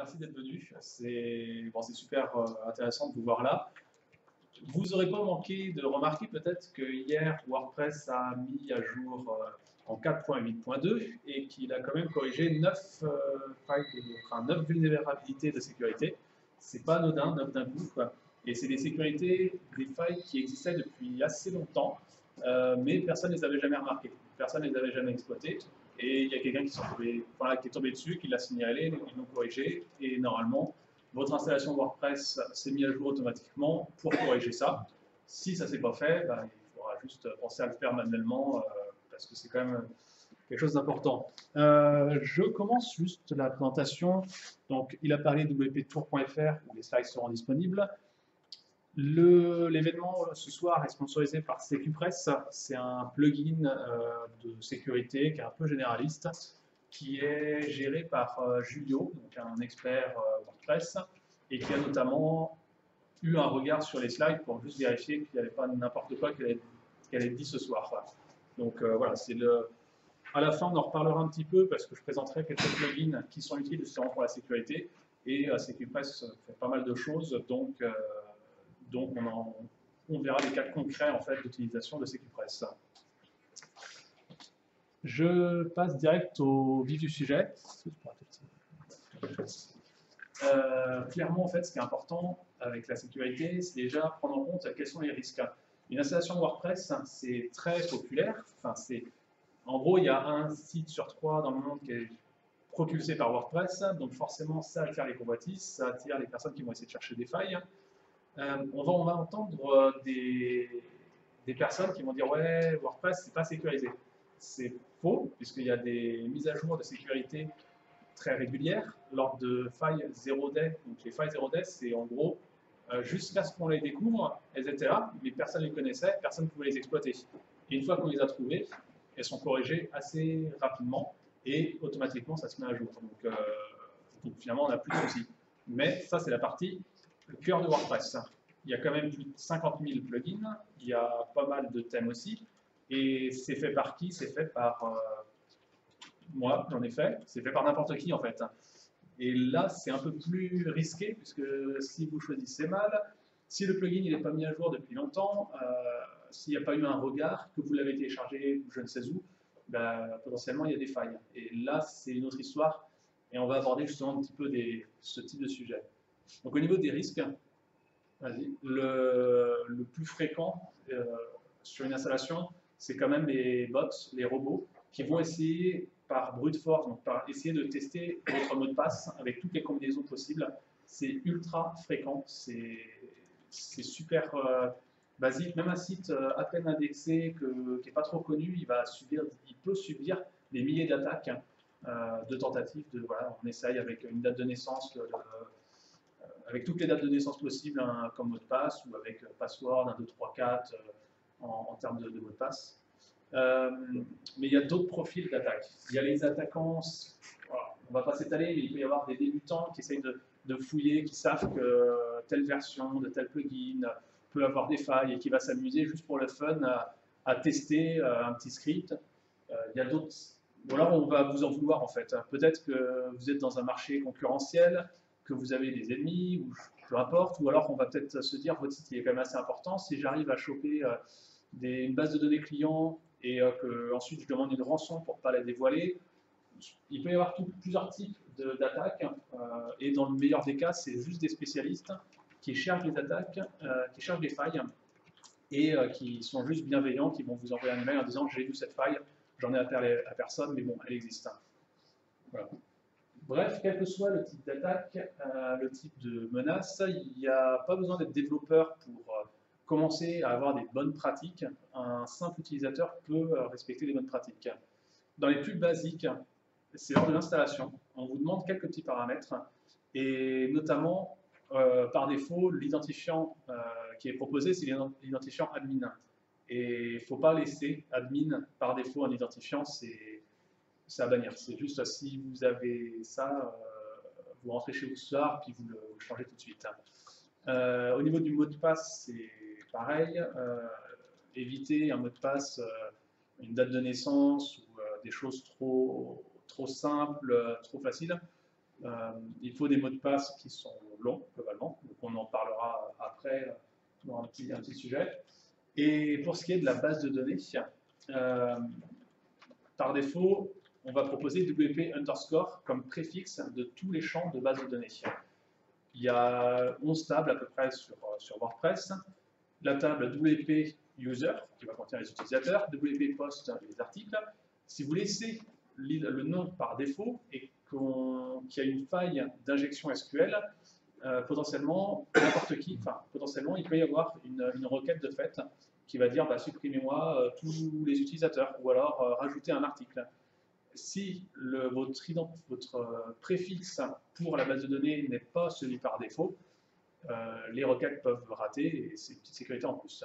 Merci d'être venu. C'est bon, c'est super intéressant de vous voir là. Vous n'aurez pas manqué de remarquer peut-être que hier, WordPress a mis à jour en 4.8.2 et qu'il a quand même corrigé 9 failles, enfin 9 vulnérabilités de sécurité. C'est pas anodin, 9 d'un coup, quoi. Et c'est des sécurités, des failles qui existaient depuis assez longtemps, mais personne ne les avait jamais remarquées, personne ne les avait jamais exploitées. Et il y a quelqu'un qui est tombé dessus, qui l'a signalé, ils l'ont corrigé, et normalement, votre installation WordPress s'est mise à jour automatiquement pour corriger ça. Si ça ne s'est pas fait, ben, il faudra juste penser à le faire manuellement, parce que c'est quand même quelque chose d'important. Je commence juste la présentation. Donc, il a parlé de wptour.fr, où les slides seront disponibles. L'événement ce soir est sponsorisé par SecuPress. C'est un plugin de sécurité qui est un peu généraliste, qui est géré par Julio, donc un expert WordPress, et qui a notamment eu un regard sur les slides pour juste vérifier qu'il n'y avait pas n'importe quoi qu'elle ait dit ce soir. Donc voilà, à la fin on en reparlera un petit peu parce que je présenterai quelques plugins qui sont utiles justement pour la sécurité, et SecuPress fait pas mal de choses, donc on verra des cas concrets en fait, d'utilisation de SecuPress. Je passe direct au vif du sujet. Clairement, en fait, ce qui est important avec la sécurité, c'est déjà prendre en compte quels sont les risques. Une installation WordPress, c'est très populaire. Enfin, en gros, il y a un site sur 3 dans le monde qui est propulsé par WordPress, donc forcément, ça attire les convoitises, ça attire les personnes qui vont essayer de chercher des failles. On va entendre des personnes qui vont dire « ouais, WordPress, c'est pas sécurisé ». C'est faux, puisqu'il y a des mises à jour de sécurité très régulières lors de failles 0-day. Donc les failles 0-day, c'est en gros, jusqu'à ce qu'on les découvre, elles étaient là, mais personne ne les connaissait, personne ne pouvait les exploiter. Et une fois qu'on les a trouvées, elles sont corrigées assez rapidement, et automatiquement, ça se met à jour. Donc finalement, on n'a plus de soucis. Mais ça, c'est la partie le cœur de WordPress. Il y a quand même plus de 50 000 plugins, il y a pas mal de thèmes aussi, et c'est fait par qui? C'est fait par moi, j'en ai fait, c'est fait par n'importe qui en fait. Et là, c'est un peu plus risqué, puisque si vous choisissez mal, si le plugin n'est pas mis à jour depuis longtemps, s'il n'y a pas eu un regard, que vous l'avez téléchargé je ne sais où, ben, potentiellement il y a des failles. Et là, c'est une autre histoire, et on va aborder justement un petit peu ce type de sujet. Donc au niveau des risques, le plus fréquent sur une installation, c'est quand même les bots, les robots, qui vont essayer par brute force, donc par essayer de tester votre mot de passe avec toutes les combinaisons possibles. C'est ultra fréquent, c'est super basique. Même un site à peine indexé, qui n'est pas trop connu, il peut subir des milliers d'attaques, de tentatives. Voilà, on essaye avec une date de naissance, avec toutes les dates de naissance possibles comme mot de passe, ou avec password 1, 2, 3, 4 en termes de mot de passe. Mais il y a d'autres profils d'attaque. Il y a les attaquants, voilà, on ne va pas s'étaler, mais il peut y avoir des débutants qui essayent de fouiller, qui savent que telle version de tel plugin peut avoir des failles et qui va s'amuser juste pour le fun à tester un petit script. Il y a d'autres, ou alors on va vous en vouloir en fait. Peut-être que vous êtes dans un marché concurrentiel, que vous avez des ennemis, ou peu importe, ou alors on va peut-être se dire votre site est quand même assez important, si j'arrive à choper une base de données client et qu'ensuite je demande une rançon pour ne pas la dévoiler, il peut y avoir plusieurs types d'attaques, et dans le meilleur des cas, c'est juste des spécialistes qui cherchent les attaques, qui cherchent des failles, et qui sont juste bienveillants, qui vont vous envoyer un email en disant j'ai vu cette faille, j'en ai affaire à personne, mais bon, elle existe. Voilà. Bref, quel que soit le type d'attaque, le type de menace, il n'y a pas besoin d'être développeur pour commencer à avoir des bonnes pratiques. Un simple utilisateur peut respecter les bonnes pratiques. Dans les plus basiques, c'est lors de l'installation. On vous demande quelques petits paramètres, et notamment, par défaut, l'identifiant qui est proposé, c'est l'identifiant admin. Et il ne faut pas laisser admin par défaut un identifiant, c'est à bannir. C'est juste si vous avez ça, vous rentrez chez vous ce soir, puis vous le changez tout de suite. Au niveau du mot de passe, c'est pareil. Évitez un mot de passe, une date de naissance ou des choses trop simples, trop faciles. Il faut des mots de passe qui sont longs, globalement, donc on en parlera après dans un petit sujet. Et pour ce qui est de la base de données, euh, par défaut, on va proposer WP underscore comme préfixe de tous les champs de base de données. Il y a 11 tables à peu près sur WordPress. La table WP user, qui va contenir les utilisateurs, WP post, les articles. Si vous laissez le nom par défaut et qu'il y a une faille d'injection SQL, potentiellement, n'importe qui, enfin, potentiellement, il peut y avoir une requête de fait qui va dire bah, supprimez-moi tous les utilisateurs ou alors rajoutez un article. Si votre préfixe pour la base de données n'est pas celui par défaut, les requêtes peuvent rater et c'est une petite sécurité en plus.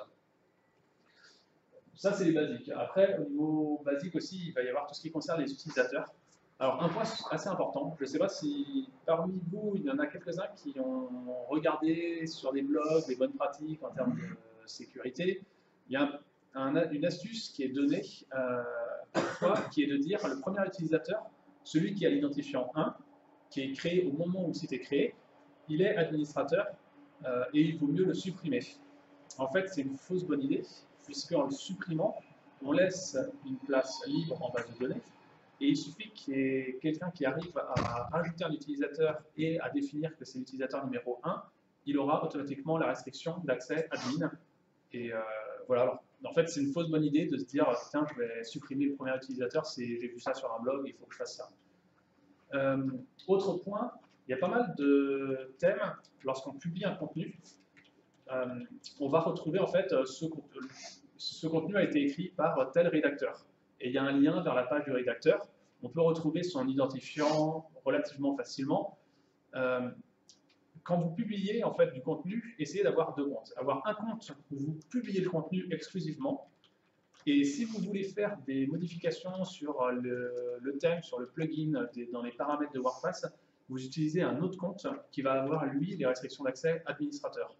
Ça, c'est les basiques. Après, au niveau basique aussi, il va y avoir tout ce qui concerne les utilisateurs. Alors, un point assez important, je ne sais pas si parmi vous, il y en a quelques-uns qui ont regardé sur des blogs les bonnes pratiques en termes de sécurité. Il y a une astuce qui est donnée parfois, qui est de dire le premier utilisateur, celui qui a l'identifiant 1, qui est créé au moment où le site est créé, il est administrateur et il vaut mieux le supprimer. En fait, c'est une fausse bonne idée, puisqu'en le supprimant, on laisse une place libre en base de données, et il suffit qu'il y ait quelqu'un qui arrive à rajouter un utilisateur et à définir que c'est l'utilisateur numéro 1, il aura automatiquement la restriction d'accès admin. Et voilà, alors, en fait, c'est une fausse bonne idée de se dire tiens, je vais supprimer le premier utilisateur, j'ai vu ça sur un blog, il faut que je fasse ça. Autre point, il y a pas mal de thèmes, lorsqu'on publie un contenu, on va retrouver en fait ce contenu a été écrit par tel rédacteur. Et il y a un lien vers la page du rédacteur. On peut retrouver son identifiant relativement facilement. Quand vous publiez en fait du contenu, essayez d'avoir deux comptes. Avoir un compte où vous publiez le contenu exclusivement. Et si vous voulez faire des modifications sur le thème, sur le plugin, dans les paramètres de WordPress, vous utilisez un autre compte qui va avoir, lui, les restrictions d'accès administrateur.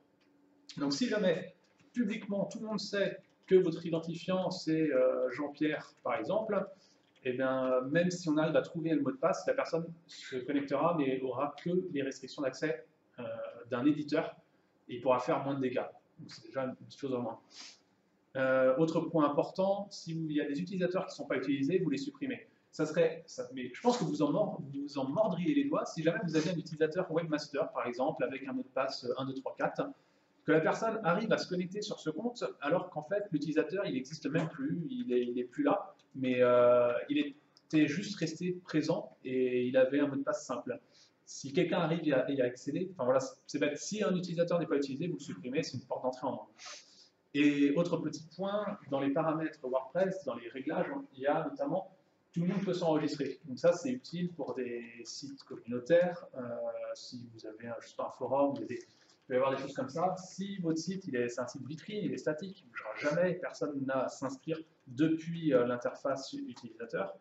Donc si jamais, publiquement, tout le monde sait que votre identifiant, c'est Jean-Pierre, par exemple, et bien, même si on arrive à trouver le mot de passe, la personne se connectera, mais aura que les restrictions d'accès d'un éditeur, et il pourra faire moins de dégâts. Donc c'est déjà une chose en moins. Autre point important, s'il y a des utilisateurs qui ne sont pas utilisés, vous les supprimez. Mais je pense que vous en mordriez les doigts si jamais vous avez un utilisateur webmaster, par exemple, avec un mot de passe 1, 2, 3, 4, que la personne arrive à se connecter sur ce compte, alors qu'en fait, l'utilisateur, il n'existe même plus, il n'est plus là, mais il était juste resté présent et il avait un mot de passe simple. Si quelqu'un arrive à y accéder, enfin voilà, c'est bête, si un utilisateur n'est pas utilisé, vous le supprimez, c'est une porte d'entrée en moins. Et autre petit point, dans les paramètres WordPress, dans les réglages, il y a notamment tout le monde peut s'enregistrer. Donc ça, c'est utile pour des sites communautaires. Si vous avez juste un forum, il peut y avoir des choses comme ça. Si votre site, c'est un site vitrine, il est statique, il ne bougera jamais, personne n'a à s'inscrire depuis l'interface utilisateur,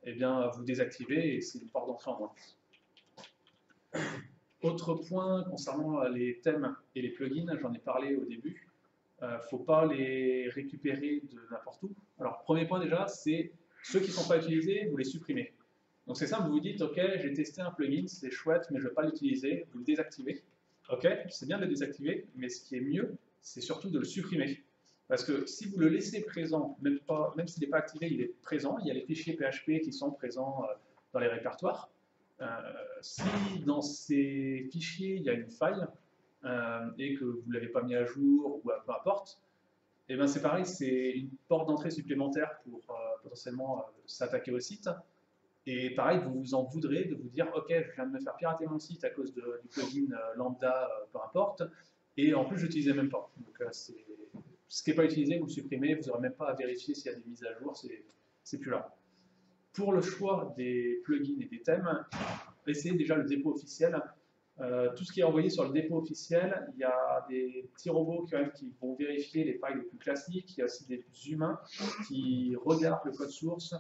eh bien, vous désactivez et c'est une porte d'entrée en moins. Autre point concernant les thèmes et les plugins, j'en ai parlé au début. Il ne faut pas les récupérer de n'importe où. Alors, premier point déjà, c'est ceux qui ne sont pas utilisés, vous les supprimez. Donc c'est simple, vous vous dites, ok, j'ai testé un plugin, c'est chouette, mais je ne veux pas l'utiliser, vous le désactivez. Ok, c'est bien de le désactiver, mais ce qui est mieux, c'est surtout de le supprimer. Parce que si vous le laissez présent, même s'il n'est pas activé, il est présent, il y a les fichiers PHP qui sont présents dans les répertoires. Si dans ces fichiers, il y a une faille, et que vous ne l'avez pas mis à jour, ou peu importe, et ben c'est pareil, c'est une porte d'entrée supplémentaire pour potentiellement s'attaquer au site. Et pareil, vous vous en voudrez de vous dire, ok, je viens de me faire pirater mon site à cause du plugin lambda, peu importe, et en plus, je l'utilisais même pas. Donc, ce qui n'est pas utilisé, vous le supprimez, vous n'aurez même pas à vérifier s'il y a des mises à jour, c'est plus là. Pour le choix des plugins et des thèmes, essayez déjà le dépôt officiel. Tout ce qui est envoyé sur le dépôt officiel, il y a des petits robots quand même qui vont vérifier les failles les plus classiques, il y a aussi des humains qui regardent le code source,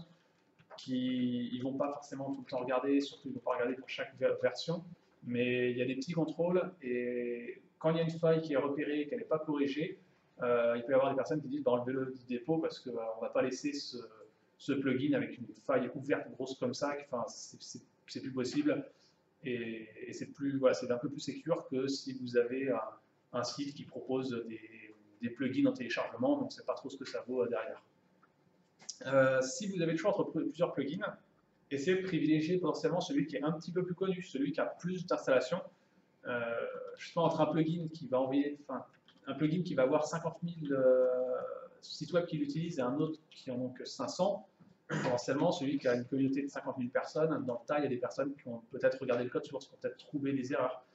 ils ne vont pas forcément tout le temps regarder, surtout ils ne vont pas regarder pour chaque version, mais il y a des petits contrôles, et quand il y a une faille qui est repérée, qu'elle n'est pas corrigée, il peut y avoir des personnes qui disent bah, enlevez-le du dépôt parce qu'on ne va pas laisser ce plugin avec une faille ouverte grosse comme ça, enfin, c'est plus possible. Et c'est voilà, un peu plus sécure que si vous avez un site qui propose des plugins en téléchargement, donc on ne sait pas trop ce que ça vaut derrière. Si vous avez le choix entre plusieurs plugins, essayez de privilégier potentiellement celui qui est un petit peu plus connu, celui qui a plus d'installations. Justement, entre un plugin qui va envoyer, enfin, un plugin qui va avoir 50 000 sites web qui l'utilisent et un autre qui en ont que 500, potentiellement celui qui a une communauté de 50 000 personnes, dans le tas, il y a des personnes qui ont peut-être regardé le code source, qui ont peut-être trouvé des erreurs.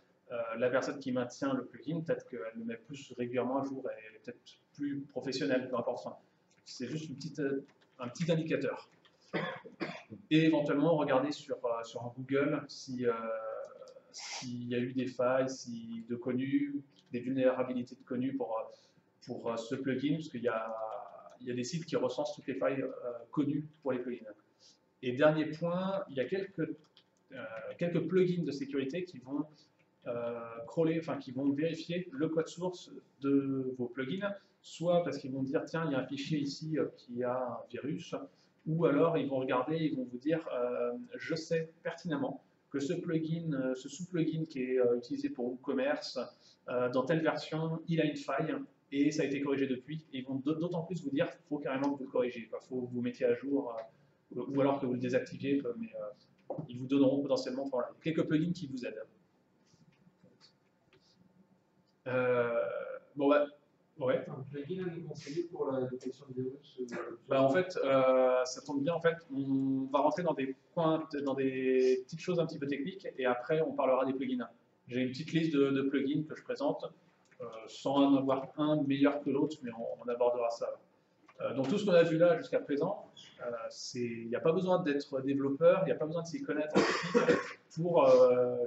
La personne qui maintient le plugin, peut-être qu'elle le met plus régulièrement à jour, et elle est peut-être plus professionnelle, peu importe. Enfin, c'est juste un petit indicateur. Et éventuellement regarder sur Google s'il y a eu des failles, de connues, des vulnérabilités de connues pour ce plugin, parce qu'il y a des sites qui recensent toutes les failles connues pour les plugins. Et dernier point, il y a quelques plugins de sécurité qui vont crawler, enfin qui vont vérifier le code source de vos plugins, soit parce qu'ils vont dire tiens, il y a un fichier ici qui a un virus, ou alors ils vont regarder, ils vont vous dire je sais pertinemment que ce plugin, ce sous-plugin qui est utilisé pour WooCommerce, dans telle version, il a une faille et ça a été corrigé depuis. Et ils vont d'autant plus vous dire qu'il faut carrément que vous le corrigiez, il faut que vous mettiez à jour, ou alors que vous le désactiviez, mais ils vous donneront potentiellement voilà, quelques plugins qui vous aident. Bon, bah, ouais. Un plugin à nous conseiller pour la détection de virus bah, en fait, ça tombe bien. En fait, on va rentrer dans des petites choses un petit peu techniques, et après, on parlera des plugins. J'ai une petite liste de plugins que je présente, sans en avoir un meilleur que l'autre, mais on abordera ça. Donc tout ce qu'on a vu là jusqu'à présent, il n'y a pas besoin d'être développeur, il n'y a pas besoin de s'y connaître en technique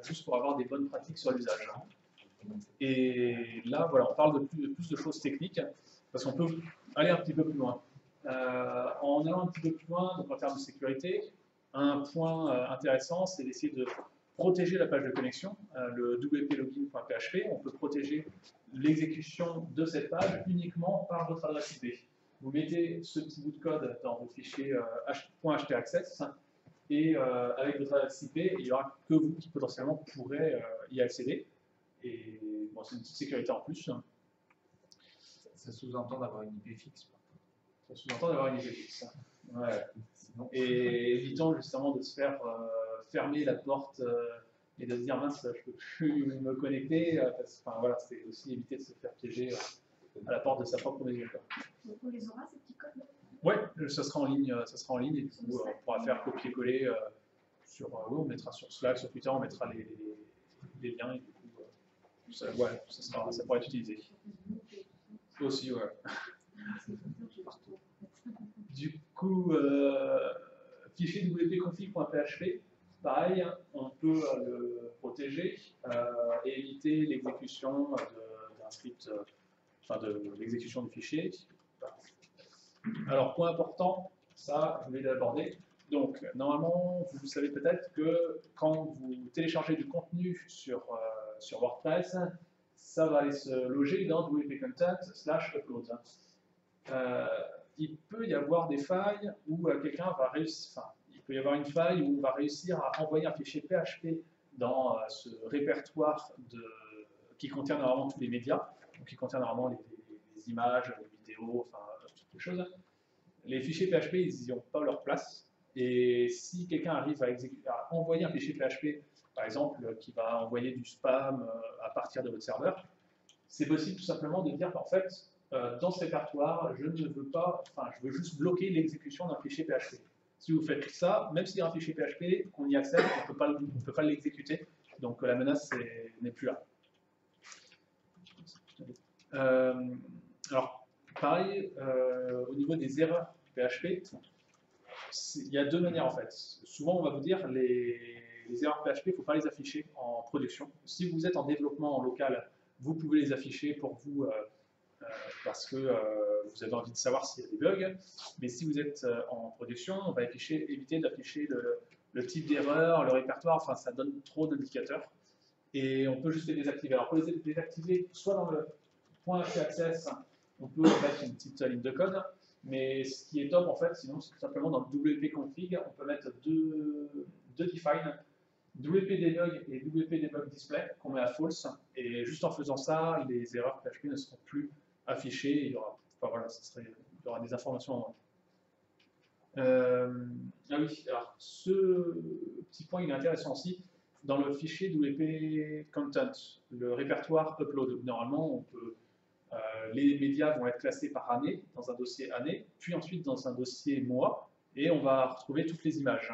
juste pour avoir des bonnes pratiques sur l'usage. Et là, voilà, on parle de plus de choses techniques, parce qu'on peut aller un petit peu plus loin. En allant un petit peu plus loin, donc en termes de sécurité, un point intéressant, c'est d'essayer de protéger la page de connexion. Le wplogin.php, on peut protéger l'exécution de cette page uniquement par votre adresse IP. Vous mettez ce petit bout de code dans vos fichiers .htaccess, et avec votre adresse IP, il n'y aura que vous qui potentiellement pourrez y accéder. Et bon, c'est une petite sécurité en plus. Ça sous-entend d'avoir une IP fixe. Ça sous-entend d'avoir une IP fixe. Ouais. Et évitons justement de se faire fermer la porte et de se dire mince, je peux plus me connecter. Enfin, voilà, c'est aussi éviter de se faire piéger à la porte de sa propre maison. Donc on les aura ces petits codes? Ouais, ça sera en ligne, et du coup, on pourra faire copier-coller on mettra sur Slack, sur Twitter, on mettra les liens. Et du coup, ça pourra être utilisé. Aussi, ouais. Du coup, fichier wp-config.php, pareil, on peut le protéger et éviter l'exécution d'un script, de l'exécution du fichier. Alors, point important, ça, je vais l'aborder. Donc, normalement, vous savez peut-être que quand vous téléchargez du contenu sur WordPress, ça va aller se loger dans wp-content/upload. Il peut y avoir des failles où quelqu'un va réussir, il peut y avoir une faille où on va réussir à envoyer un fichier PHP dans ce répertoire qui contient normalement tous les médias, donc qui contient normalement les images, les vidéos, enfin toutes les choses. Les fichiers PHP, ils n'y ont pas leur place. Et si quelqu'un arrive à envoyer un fichier PHP, par exemple, qui va envoyer du spam à partir de votre serveur, c'est possible tout simplement de dire, en fait, dans ce répertoire, je ne veux pas, je veux juste bloquer l'exécution d'un fichier PHP. Si vous faites ça, même s'il y a un fichier PHP, qu'on y accède, on ne peut pas l'exécuter. Donc la menace n'est plus là. Alors, pareil, au niveau des erreurs PHP, il y a deux manières en fait. Souvent, on va vous dire les erreurs PHP, il ne faut pas les afficher en production. Si vous êtes en développement en local, vous pouvez les afficher pour vous parce que vous avez envie de savoir s'il y a des bugs. Mais si vous êtes en production, on va éviter d'afficher le type d'erreur, le répertoire, enfin ça donne trop d'indicateurs. Et on peut juste les désactiver. Alors pour les désactiver, soit dans le .htaccess, on peut mettre une petite ligne de code. Mais ce qui est top en fait, sinon c'est tout simplement dans le wp-config, on peut mettre deux define WP debug et WP debug display qu'on met à false, et juste en faisant ça, les erreurs PHP ne seront plus affichées, il y aura, enfin, voilà, il y aura des informations en moins. Ah oui, alors ce petit point il est intéressant aussi. Dans le fichier WP Content, le répertoire upload, normalement on peut, les médias vont être classés par année, dans un dossier année, puis ensuite dans un dossier mois, et on va retrouver toutes les images.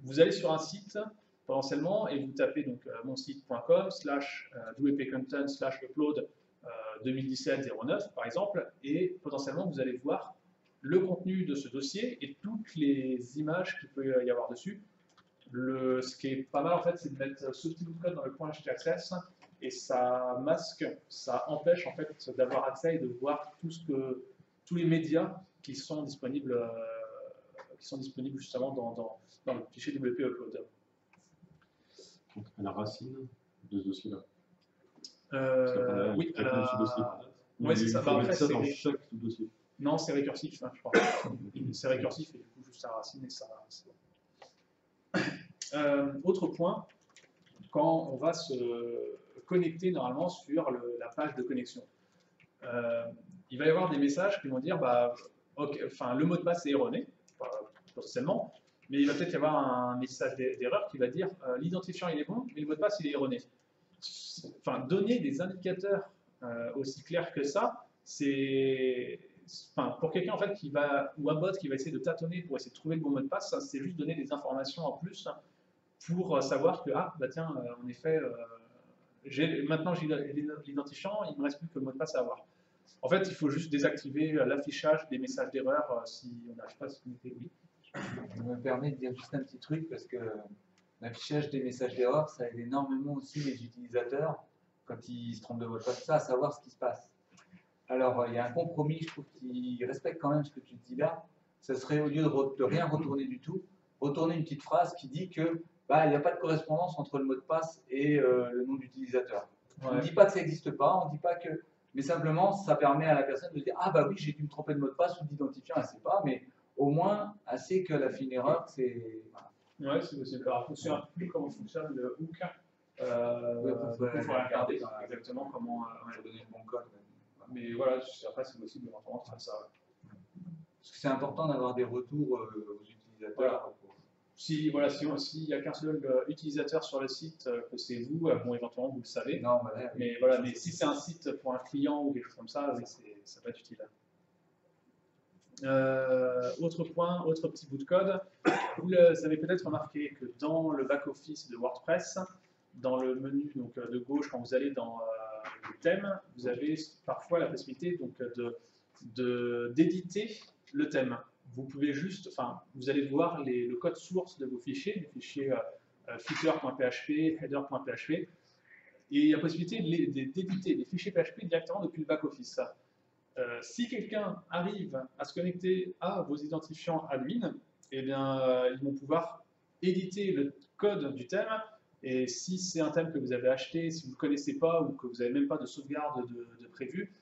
Vous allez sur un site potentiellement et vous tapez donc monsite.com/wp-content/upload 2017-09 par exemple, et potentiellement vous allez voir le contenu de ce dossier et toutes les images qu'il peut y avoir dessus. Ce qui est pas mal en fait, c'est de mettre ce petit bout de code dans le point htaccess, et ça masque, ça empêche en fait d'avoir accès et de voir tous les médias qui sont disponibles justement dans le fichier WP Upload. Donc à la racine de ce dossier-là. Oui, Ouais, c'est ça. Il faut mettre ça dans chaque dossier. Non, c'est récursif, hein, je crois. C'est récursif et du coup juste à la racine et ça. Autre point, quand on va se connecter normalement sur la page de connexion, il va y avoir des messages qui vont dire okay, le mot de passe est erroné, potentiellement, mais il va peut-être y avoir un message d'erreur qui va dire l'identifiant il est bon, mais le mot de passe il est erroné. Enfin, donner des indicateurs aussi clairs que ça, c'est, pour quelqu'un en fait ou un bot qui va essayer de tâtonner pour essayer de trouver le bon mot de passe, c'est juste donner des informations en plus pour savoir que tiens, en effet, maintenant j'ai l'identifiant, il ne me reste plus que le mot de passe à avoir. En fait, il faut juste désactiver l'affichage des messages d'erreur si on n'arrive pas à se connecter. Oui. Je me permets de dire juste un petit truc parce que l'affichage des messages d'erreur, ça aide énormément aussi les utilisateurs quand ils se trompent de mot de passe, à savoir ce qui se passe. Alors, il y a un compromis, je trouve, qui respecte quand même ce que tu dis là. Ce serait, au lieu de rien retourner du tout, retourner une petite phrase qui dit que il n'y a pas de correspondance entre le mot de passe et le nom d'utilisateur. Ouais. On ne dit pas que ça n'existe pas, on ne dit pas que... Mais simplement, ça permet à la personne de dire « Ah bah oui, j'ai dû me tromper de mot de passe ou d'identifiant, elle ne sait pas, mais au moins, elle sait qu'elle a fait une erreur, c'est... » Ouais, c'est possible. Alors, je ne sais plus comment fonctionne le hook. Il faut regarder exactement comment donner le bon code. Mais voilà, après, c'est possible éventuellement de faire ça. Parce que c'est important d'avoir des retours aux utilisateurs. Voilà. S'il n'y a qu'un seul utilisateur sur le site, que c'est vous, éventuellement vous le savez. Non, mais voilà, mais si c'est un site pour un client ou quelque chose comme ça, oui, ça peut être utile. Autre point, autre petit bout de code. Vous avez peut-être remarqué que dans le back-office de WordPress, dans le menu donc, de gauche, quand vous allez dans le thème, vous avez parfois la possibilité d'éditer le thème. Vous pouvez juste, vous allez voir le code source de vos fichiers, les fichiers footer.php, header.php, et il y a possibilité d'éditer des fichiers PHP directement depuis le back-office. Si quelqu'un arrive à se connecter à vos identifiants admin, eh bien, ils vont pouvoir éditer le code du thème, et si c'est un thème que vous avez acheté, si vous ne le connaissez pas ou que vous n'avez même pas de sauvegarde de prévu,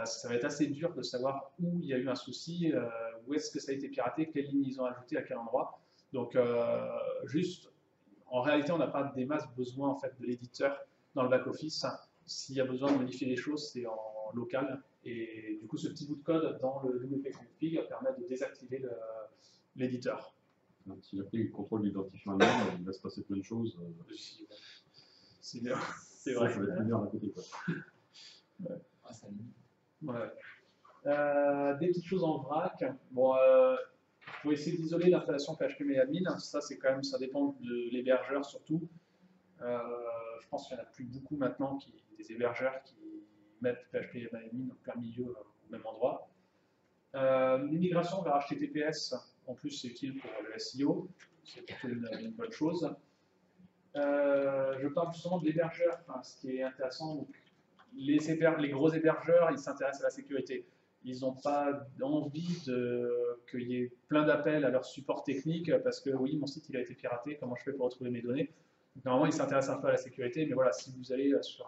ça va être assez dur de savoir où il y a eu un souci, où est-ce que ça a été piraté, quelle ligne ils ont ajouté à quel endroit. Donc, en réalité, on n'a pas des masses besoin en fait, de l'éditeur dans le back-office. S'il y a besoin de modifier les choses, c'est en local. Et du coup, ce petit bout de code dans le wp-config permet de désactiver l'éditeur. S'il a pris le contrôle d'identifiant il va se passer plein de choses. C'est bien, c'est vrai. Ça va être bien à côté. Ouais. Des petites choses en vrac. Bon, faut essayer d'isoler l'installation PHP MyAdmin. Ça, c'est quand même, ça dépend de l'hébergeur surtout. Je pense qu'il n'y en a plus beaucoup maintenant des hébergeurs qui mettre PHP MyAdmin en plein milieu au même endroit. L'immigration vers HTTPS, en plus, c'est utile pour le SEO, c'est plutôt une bonne chose. Je parle justement de l'hébergeur, ce qui est intéressant. Donc, les gros hébergeurs, ils s'intéressent à la sécurité. Ils n'ont pas envie qu'il y ait plein d'appels à leur support technique parce que oui, mon site il a été piraté, comment je fais pour retrouver mes données? Donc, normalement, ils s'intéressent un peu à la sécurité, mais voilà, si vous allez sur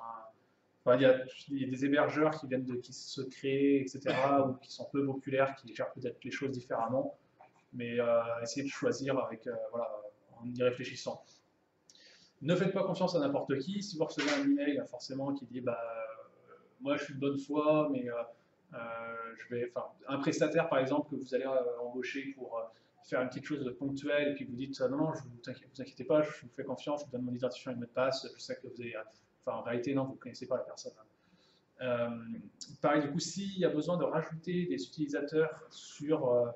il y a des hébergeurs qui se créent, etc., ou qui sont peu populaires, qui gèrent peut-être les choses différemment, mais essayez de choisir en y réfléchissant. Ne faites pas confiance à n'importe qui. Si vous recevez un email forcément qui dit moi je suis de bonne foi, mais un prestataire par exemple que vous allez embaucher pour faire une petite chose ponctuelle et puis vous dites non, vous inquiétez pas, je vous fais confiance, je vous donne mon identifiant et mot de passe, je sais que vous avez. En réalité, non, vous ne connaissez pas la personne. Pareil, du coup, s'il y a besoin de rajouter des utilisateurs sur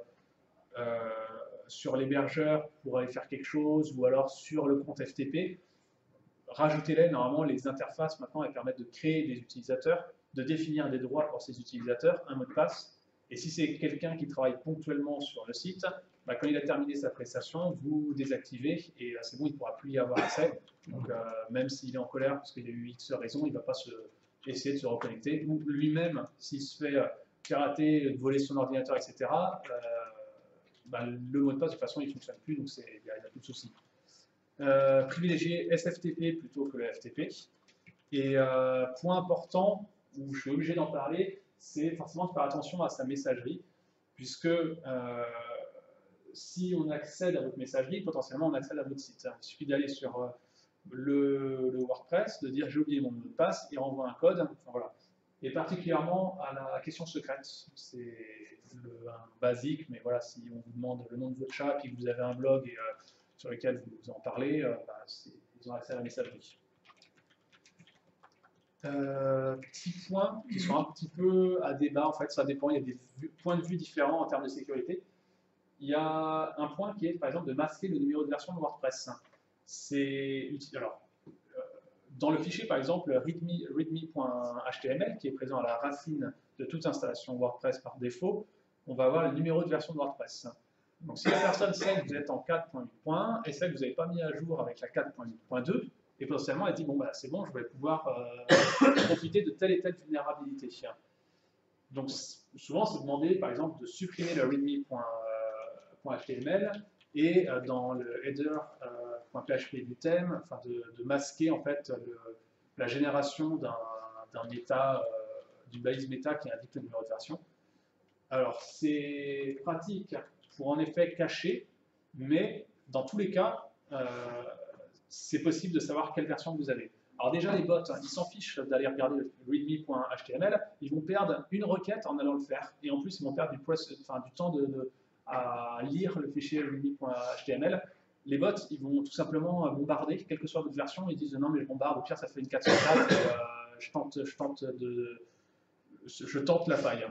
l'hébergeur pour aller faire quelque chose ou alors sur le compte FTP, rajoutez-les. Normalement, les interfaces maintenant elles permettent de créer des utilisateurs, de définir des droits pour ces utilisateurs, un mot de passe. Et si c'est quelqu'un qui travaille ponctuellement sur le site, quand il a terminé sa prestation, vous désactivez et c'est bon, il ne pourra plus y avoir accès. Donc, même s'il est en colère parce qu'il y a eu X raison, il ne va pas essayer de se reconnecter. Ou lui-même, s'il se fait pirater, voler son ordinateur, etc., le mot de passe, de toute façon, il ne fonctionne plus, donc il n'y a plus de souci. Privilégier SFTP plutôt que le FTP. Et point important, où je suis obligé d'en parler, c'est forcément de faire attention à sa messagerie, puisque si on accède à votre messagerie, potentiellement on accède à votre site. Il suffit d'aller sur le WordPress, de dire j'ai oublié mon mot de passe, il renvoie un code. Voilà. Et particulièrement à la question secrète. C'est un basique, mais voilà, si on vous demande le nom de votre chat, puis que vous avez un blog sur lequel vous en parlez, ils ont accès à la messagerie. Petits points qui sont un petit peu à débat, en fait, ça dépend, il y a des points de vue différents en termes de sécurité. Il y a un point qui est, par exemple, de masquer le numéro de version de WordPress. Dans le fichier, par exemple, readme.html, qui est présent à la racine de toute installation WordPress par défaut, on va avoir le numéro de version de WordPress. Donc si la personne sait que vous êtes en 4.8.1 et sait que vous n'avez pas mis à jour avec la 4.8.2, et potentiellement elle dit bon c'est bon, je vais pouvoir profiter de telle et telle vulnérabilité. Donc souvent c'est demandé par exemple de supprimer le readme.html et dans le header.php du thème, de masquer en fait la génération d'un méta, d'une balise méta qui indique le numéro de version. Alors c'est pratique pour en effet cacher, mais dans tous les cas, c'est possible de savoir quelle version vous avez. Alors déjà les bots, ils s'en fichent d'aller regarder le readme.html, ils vont perdre une requête en allant le faire, et en plus ils vont perdre du temps à lire le fichier readme.html. Les bots, ils vont tout simplement bombarder, quelle que soit votre version, ils disent non mais je bombarde, au pire ça fait une 404, et, je tente la faille.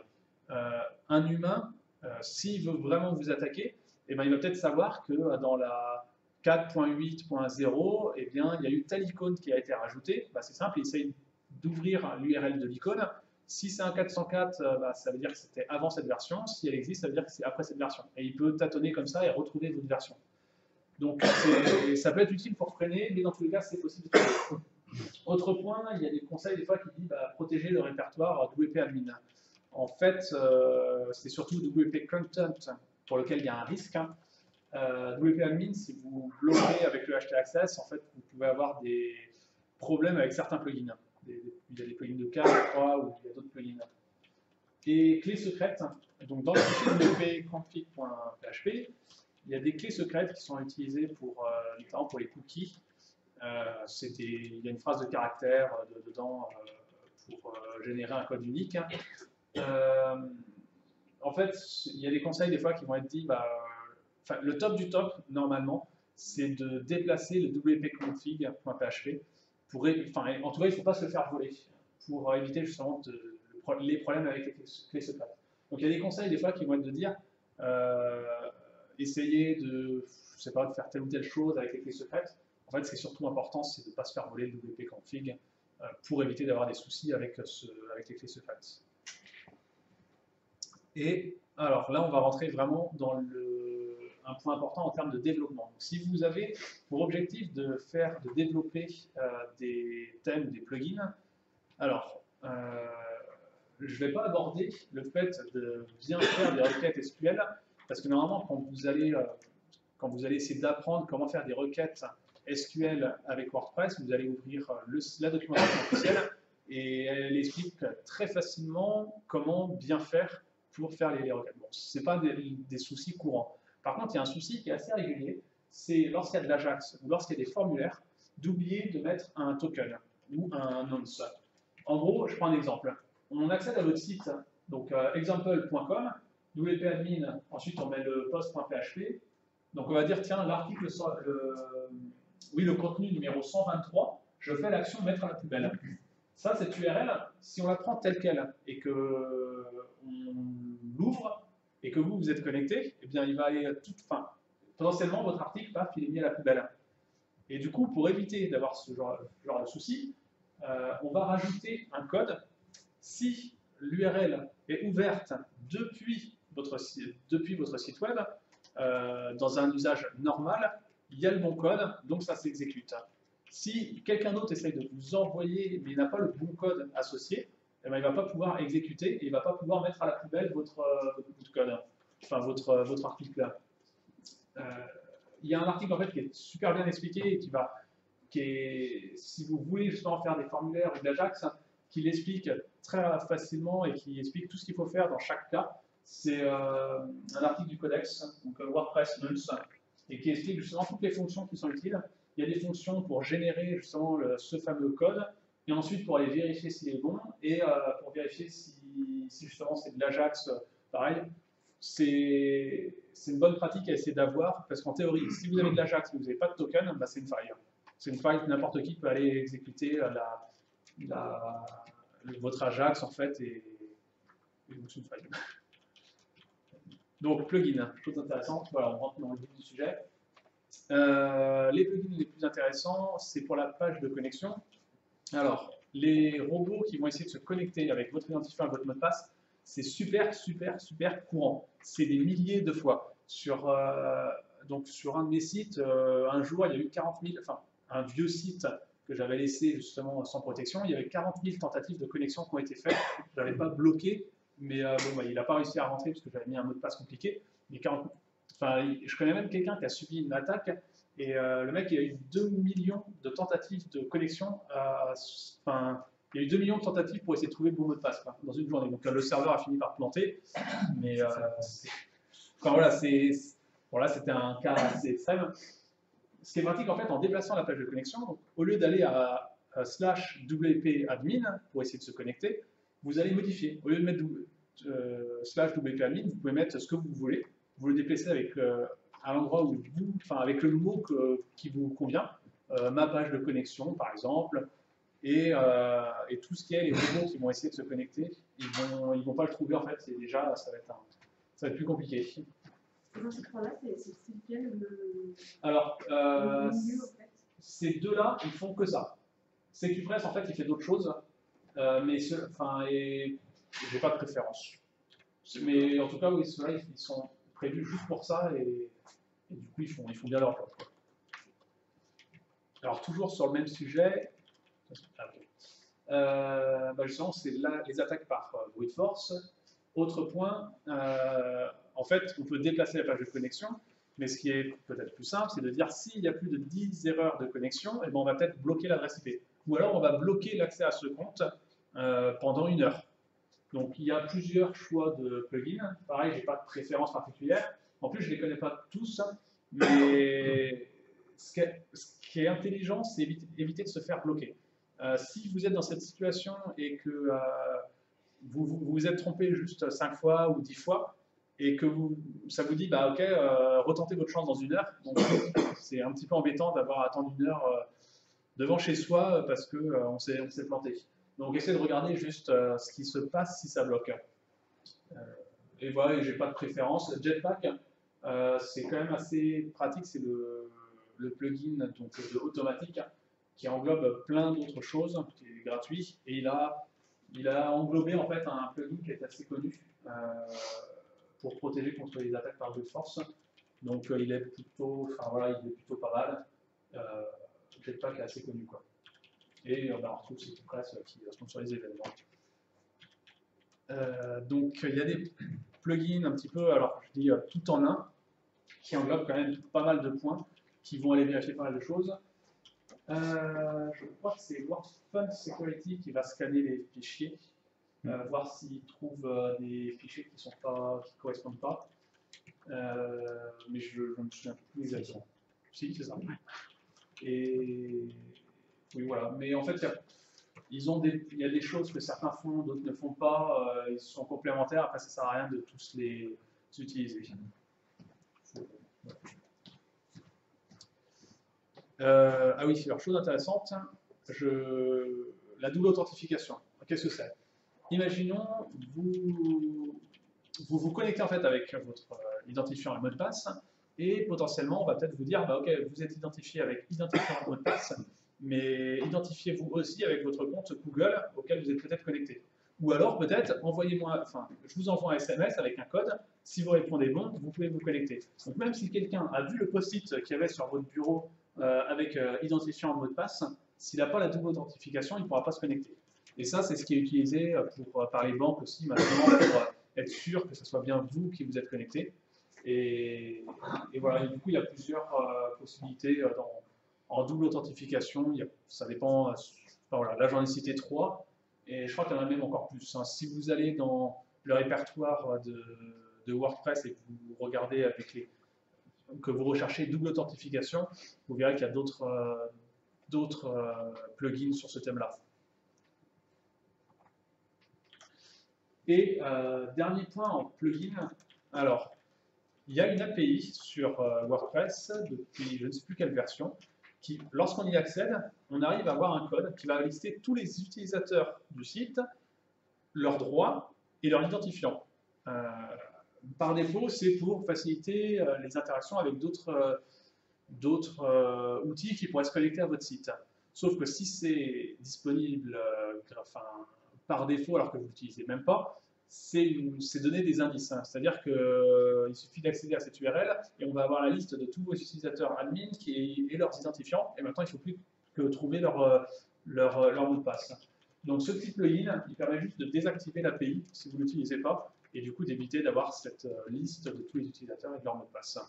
Un humain, s'il veut vraiment vous attaquer, il va peut-être savoir que dans la 4.8.0, il y a eu telle icône qui a été rajoutée. C'est simple, il essaye d'ouvrir l'URL de l'icône. Si c'est un 404, ça veut dire que c'était avant cette version. Si elle existe, ça veut dire que c'est après cette version. Et il peut tâtonner comme ça et retrouver votre version. Donc ça peut être utile pour freiner, mais dans tous les cas, c'est possible. Autre point, il y a des conseils des fois qui disent protéger le répertoire WP admin. En fait, c'est surtout WP Content pour lequel il y a un risque. WP Admin, si vous bloquez avec le htaccess, en fait, vous pouvez avoir des problèmes avec certains plugins. Il y a des plugins de cas, je crois, ou il y a d'autres plugins. Et clés secrètes. Donc, dans le fichier wp-config.php, il y a des clés secrètes qui sont utilisées notamment pour les cookies. Il y a une phrase de caractère dedans pour générer un code unique. En fait, il y a des conseils des fois qui vont être dit, le top du top, normalement, c'est de déplacer le wp-config.php. En tout cas, il ne faut pas se le faire voler pour éviter justement les problèmes avec les clés secrètes. Donc il y a des conseils des fois qui vont être de dire, essayez de faire telle ou telle chose avec les clés secrètes. En fait, ce qui est surtout important, c'est de ne pas se faire voler le wp-config pour éviter d'avoir des soucis avec les clés secrètes. Et alors là, on va rentrer vraiment dans un point important en termes de développement. Donc, si vous avez pour objectif de développer des thèmes, des plugins, alors je ne vais pas aborder le fait de bien faire des requêtes SQL, parce que normalement, quand vous allez essayer d'apprendre comment faire des requêtes SQL avec WordPress, vous allez ouvrir la documentation officielle et elle explique très facilement comment bien faire pour faire les requêtes. Bon, ce n'est pas des soucis courants. Par contre, il y a un souci qui est assez régulier, c'est lorsqu'il y a de l'Ajax ou lorsqu'il y a des formulaires, d'oublier de mettre un token ou un nonce. En gros, je prends un exemple. On accède à votre site, donc example.com, wp-admin, ensuite on met le post.php. Donc on va dire, tiens, l'article, le contenu numéro 123, je fais l'action mettre à la poubelle. Ça, cette URL, si on la prend telle qu'elle et que on l'ouvre et que vous êtes connecté, eh bien il va aller potentiellement votre article, paf, il est mis à la poubelle. Et du coup, pour éviter d'avoir ce genre de souci, on va rajouter un code. Si l'URL est ouverte depuis votre site web, dans un usage normal, il y a le bon code, donc ça s'exécute. Si quelqu'un d'autre essaye de vous envoyer, mais il n'a pas le bon code associé, eh bien, il ne va pas pouvoir exécuter et il ne va pas pouvoir mettre à la poubelle votre bout de code, enfin votre article. Il y a un article en fait qui est super bien expliqué et si vous voulez justement faire des formulaires ou de l'Ajax, qui l'explique très facilement et qui explique tout ce qu'il faut faire dans chaque cas. C'est un article du Codex, donc WordPress Nonce, et qui explique justement toutes les fonctions qui sont utiles. Il y a des fonctions pour générer justement ce fameux code, et ensuite pour aller vérifier s'il est bon, et pour vérifier si justement c'est de l'Ajax, pareil. C'est une bonne pratique à essayer d'avoir, parce qu'en théorie, si vous avez de l'Ajax mais vous n'avez pas de token, bah, c'est une faille. C'est une faille que n'importe qui peut aller exécuter votre Ajax en fait, et c'est une faille. Donc, plugins, chose intéressante, voilà, on rentre dans le vif du sujet. Les plugins les plus intéressants, c'est pour la page de connexion. Alors, les robots qui vont essayer de se connecter avec votre identifiant et votre mot de passe, c'est super courant. C'est des milliers de fois. Donc, sur un de mes sites, un jour, il y a eu 40 000, enfin, un vieux site que j'avais laissé justement sans protection, il y avait 40 000 tentatives de connexion qui ont été faites. Je n'avais pas bloqué, mais il n'a pas réussi à rentrer parce que j'avais mis un mot de passe compliqué. Mais je connais même quelqu'un qui a subi une attaque et le mec il a eu 2 millions de tentatives de connexion. Il y a eu 2 millions de tentatives pour essayer de trouver le bon mot de passe dans une journée. Donc le serveur a fini par planter. Mais c'était un cas assez extrême. Ce qui est pratique en fait en déplaçant la page de connexion, donc, au lieu d'aller à /wp-admin pour essayer de se connecter, vous allez modifier. Au lieu de mettre /wp-admin, vous pouvez mettre ce que vous voulez. Vous le déplacez avec à l'endroit où avec le mot qui vous convient. Ma page de connexion, par exemple, et tout ce qui est les robots qui vont essayer de se connecter, ils vont pas le trouver en fait. Ça va être plus compliqué. Dans ces trois-là, c'est lequel Alors, le mieux en fait? Ces deux-là, ils font que ça. CQPress, en fait, il fait d'autres choses, mais j'ai pas de préférence. Mais en tout cas, oui, ceux-là, ils sont prévus juste pour ça, et du coup, ils font bien leur job. Alors, toujours sur le même sujet, justement, c'est les attaques par brute force. Autre point, en fait, on peut déplacer la page de connexion, mais ce qui est peut-être plus simple, c'est de dire s'il y a plus de 10 erreurs de connexion, on va peut-être bloquer l'adresse IP. Ou alors on va bloquer l'accès à ce compte pendant 1 heure. Donc il y a plusieurs choix de plugins. Pareil, je n'ai pas de préférence particulière. En plus, je ne les connais pas tous, mais ce qui est intelligent, c'est éviter de se faire bloquer. Si vous êtes dans cette situation et que vous vous êtes trompé juste 5 fois ou 10 fois, et que ça vous dit, bah ok, retentez votre chance dans 1 heure. Donc c'est un petit peu embêtant d'avoir attendu 1 heure devant chez soi parce qu'on s'est planté. Donc essayez de regarder juste ce qui se passe si ça bloque. Et voilà, j'ai pas de préférence. Jetpack, c'est quand même assez pratique, c'est le plugin donc, de automatique qui englobe plein d'autres choses, qui est gratuit, et il a englobé en fait un plugin qui est assez connu pour protéger contre les attaques par brute force. Donc il est plutôt pas mal. Jetpack est assez connu quoi. Et on retrouve CQPress qui sponsorise l'événement. Donc il y a des plugins un petit peu, alors je dis tout en un, qui englobent quand même pas mal de points, qui vont aller vérifier pas mal de choses. Je crois que c'est WordFund Security qui va scanner les fichiers, voir s'il trouve des fichiers qui ne correspondent pas. Mais je ne me souviens plus exactement. Si, c'est ça. Et Oui, voilà. Mais en fait, il y a des choses que certains font, d'autres ne font pas. Ils sont complémentaires. Après, ça ne sert à rien de tous les utiliser. Ah oui, alors chose intéressante, la double authentification. Qu'est-ce que c'est? Imaginons, vous connectez en fait avec votre identifiant et mot de passe, et potentiellement, on va peut-être vous dire, bah, ok, vous êtes identifié avec identifiant et mot de passe, mais identifiez-vous aussi avec votre compte Google auquel vous êtes peut-être connecté. Ou alors peut-être, je vous envoie un SMS avec un code, si vous répondez bon, vous pouvez vous connecter. Donc même si quelqu'un a vu le post-it qu'il y avait sur votre bureau avec identifiant et mot de passe, s'il n'a pas la double authentification, il ne pourra pas se connecter. Et ça, c'est ce qui est utilisé par les banques aussi maintenant pour être sûr que ce soit bien vous qui vous êtes connecté. Et voilà, et du coup, il y a plusieurs possibilités en double authentification. Ça dépend, voilà, là j'en ai cité 3, et je crois qu'il y en a même encore plus. Hein. Si vous allez dans le répertoire de WordPress et que vous regardez que vous recherchez double authentification, vous verrez qu'il y a d'autres plugins sur ce thème-là. Et dernier point en plugin, alors, il y a une API sur WordPress depuis je ne sais plus quelle version, qui, lorsqu'on y accède, on arrive à avoir un code qui va lister tous les utilisateurs du site, leurs droits et leurs identifiants. Par défaut, c'est pour faciliter les interactions avec d'autres outils qui pourraient se connecter à votre site. Sauf que si c'est disponible par défaut alors que vous ne l'utilisez même pas, c'est donner des indices. Hein. C'est-à-dire qu'il suffit d'accéder à cette URL et on va avoir la liste de tous vos utilisateurs admin et leurs identifiants. Et maintenant, il ne faut plus que trouver leur mot de passe. Donc ce petit plugin, il permet juste de désactiver l'API si vous ne l'utilisez pas et du coup d'éviter d'avoir cette liste de tous les utilisateurs et de leur mot de passe.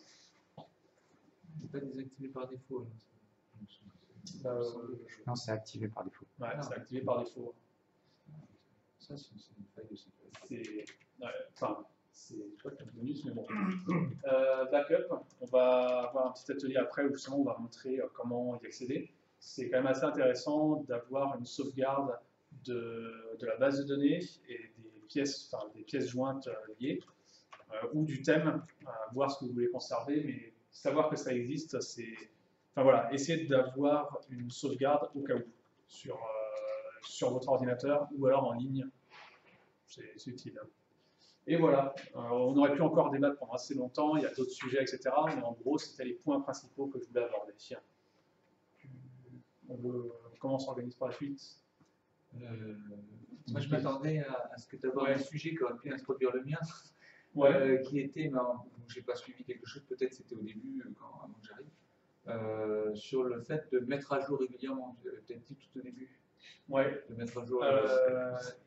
C'est pas désactivé par défaut. Non, c'est activé par défaut. Ouais, c'est activé par défaut. Ça, c'est une faille de sécurité. C'est pas 4 minutes, mais bon. Backup, on va avoir un petit atelier après où justement on va montrer comment y accéder. C'est quand même assez intéressant d'avoir une sauvegarde de la base de données et des pièces jointes liées, ou du thème, voir ce que vous voulez conserver, mais savoir que ça existe, c'est... Enfin voilà, essayez d'avoir une sauvegarde au cas où sur votre ordinateur ou alors en ligne, c'est utile. Et voilà, on aurait pu encore débattre pendant assez longtemps, il y a d'autres sujets, etc. Mais en gros, c'était les points principaux que je voulais aborder. Comment on s'organise par la suite? Moi, je m'attendais à ce que tu abordes un sujet qui aurait pu introduire le mien, qui était, je n'ai pas suivi quelque chose, peut-être c'était au début, avant que j'arrive, sur le fait de mettre à jour régulièrement, tu avais peut-être dit tout au début. Ouais. De mettre à jour.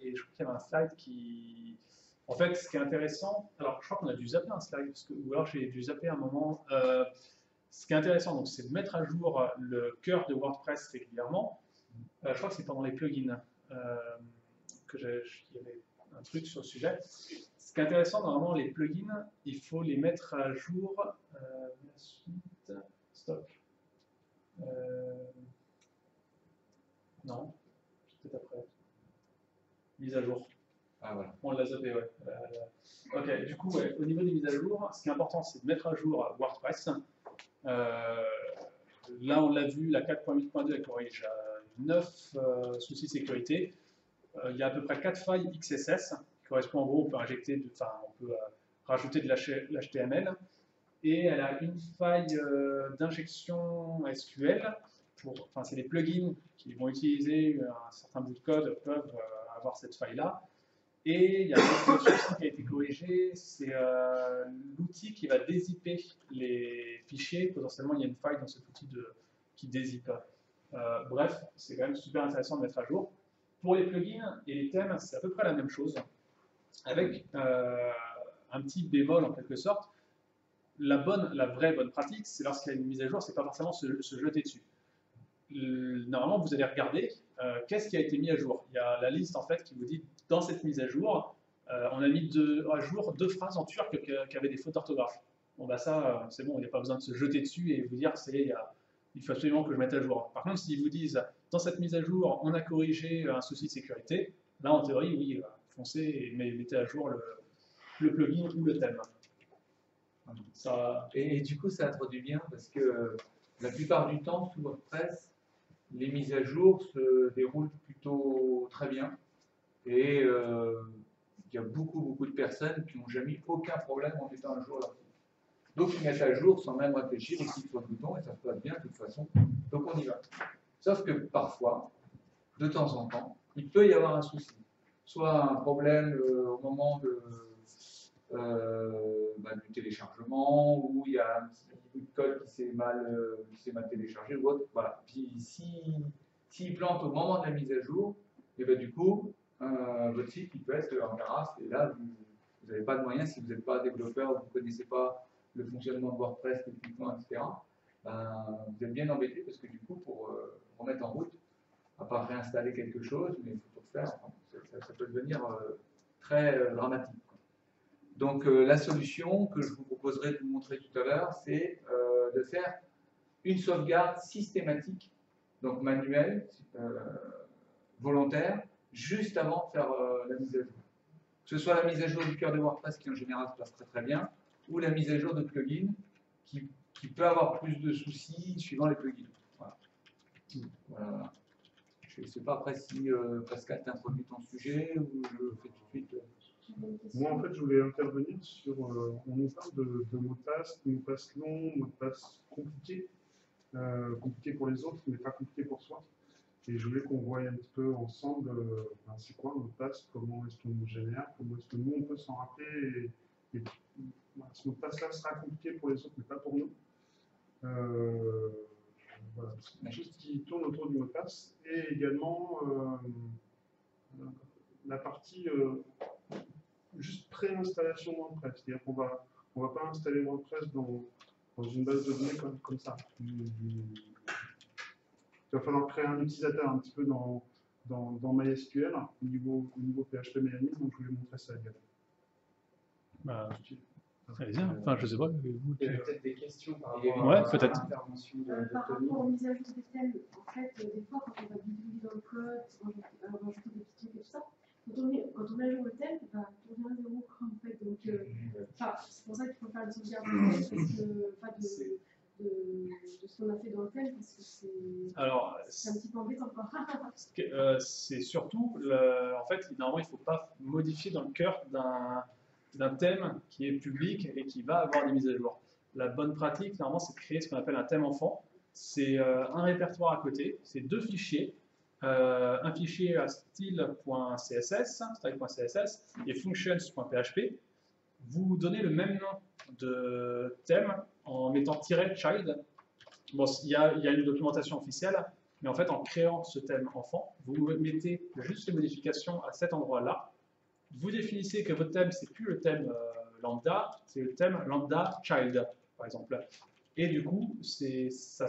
Et je crois qu'il y avait un slide qui... En fait, ce qui est intéressant, alors je crois qu'on a dû zapper un slide, ou alors j'ai dû zapper un moment. Ce qui est intéressant, c'est de mettre à jour le cœur de WordPress régulièrement. Je crois que c'est pendant les plugins qu'il y avait un truc sur le sujet. Ce qui est intéressant, normalement, les plugins, il faut les mettre à jour. Stop. Non, peut-être après. Mise à jour. Ah voilà. On l'a zappé, ouais. Ok, du coup, ouais, au niveau des mises à jour, ce qui est important, c'est de mettre à jour WordPress. Là, on l'a vu, la 4.8.2 elle corrige 9 soucis de sécurité. Il y a à peu près 4 failles XSS, qui correspondent en gros, on peut rajouter de l'HTML. Et elle a une faille d'injection SQL. C'est les plugins qui vont utiliser un certain bout de code peuvent avoir cette faille-là. Et il y a un autre souci qui a été corrigé, c'est l'outil qui va dézipper les fichiers. Potentiellement, il y a une faille dans cet outil qui dézippe. Bref, c'est quand même super intéressant de mettre à jour. Pour les plugins et les thèmes, c'est à peu près la même chose, avec un petit bémol en quelque sorte. La vraie bonne pratique, c'est lorsqu'il y a une mise à jour, c'est pas forcément se jeter dessus. Normalement, vous allez regarder qu'est-ce qui a été mis à jour. Il y a la liste en fait qui vous dit dans cette mise à jour, on a mis à jour 2 phrases en turc qui avaient des fautes d'orthographe. Bon bah ça, c'est bon, il n'y a pas besoin de se jeter dessus et vous dire il faut absolument que je mette à jour. Par contre, s'ils vous disent dans cette mise à jour, on a corrigé un souci de sécurité. Là, en théorie, oui, foncez et mettez à jour le plugin ou le thème. Ça, Et du coup, ça introduit bien parce que la plupart du temps, sous WordPress, les mises à jour se déroulent plutôt très bien. Et il y a beaucoup de personnes qui n'ont jamais eu aucun problème en mettant à jour leur site. Donc ils mettent à jour sans même réfléchir, ils cliquent sur le bouton et ça se passe bien de toute façon. Donc on y va. Sauf que parfois, de temps en temps, il peut y avoir un souci. Soit un problème au moment du téléchargement, ou il y a un petit bout de code qui s'est mal téléchargé ou autre. Voilà. Puis s'il plante au moment de la mise à jour, et ben du coup, votre site il peut être en carafe, et là vous n'avez pas de moyens, si vous n'êtes pas développeur, vous ne connaissez pas le fonctionnement de WordPress, techniquement, etc. Vous êtes bien embêté parce que du coup, pour remettre en route, à part réinstaller quelque chose, mais il faut tout faire, ça peut devenir très dramatique. Donc la solution que je vous proposerai de vous montrer tout à l'heure, c'est de faire une sauvegarde systématique, donc manuelle, volontaire, juste avant de faire la mise à jour. Que ce soit la mise à jour du cœur de WordPress qui en général se passe très bien, ou la mise à jour de plugins qui peut avoir plus de soucis suivant les plugins. Voilà. Je ne sais pas après si Pascal t'introduit ton sujet ou je fais tout de suite. Moi, en fait, je voulais intervenir sur. On nous parle de mots de passe longs, mots de passe compliqués. Compliqués pour les autres, mais pas compliqués pour soi. Et je voulais qu'on voie un petit peu ensemble c'est quoi un mot de passe, comment est-ce qu'on le génère, comment est-ce que nous on peut s'en rappeler. Ce mot de passe-là sera compliqué pour les autres, mais pas pour nous. Voilà, c'est quelque chose qui tourne autour du mot de passe. Et également la partie juste pré-installation WordPress. C'est-à-dire qu'on va pas installer WordPress dans une base de données comme ça. Il va falloir créer un utilisateur un petit peu dans MySQL au niveau PHP Miami, donc je vais vous montrer ça également. bah, allez-y, enfin, je sais pas. Il y avait peut-être des questions par Ouais, rapport à peut-être. l'intervention de Par Tony. rapport aux mises à jour des thèmes, en fait, des fois, quand on va bidouiller dans le code, on rajouter des petits trucs et tout ça, quand on met à jour le thème, bah, on revient à zéro, quoi, en fait. Donc, c'est pour ça qu'il faut faire une sauvegarde de ce qu'on a fait dans le thème, parce que c'est un petit peu embêtant, quoi. C'est surtout, en fait, normalement, il ne faut pas modifier dans le cœur d'un thème qui est public et qui va avoir des mises à jour. La bonne pratique, normalement, c'est de créer ce qu'on appelle un thème enfant. C'est un répertoire à côté, c'est deux fichiers. Un fichier à style.css et functions.php. Vous donnez le même nom de thème en mettant "child". Bon, il y a une documentation officielle, mais en fait, en créant ce thème enfant, vous mettez juste les modifications à cet endroit-là. Vous définissez que votre thème, c'est plus le thème lambda, c'est le thème lambda child, par exemple. Et du coup, ça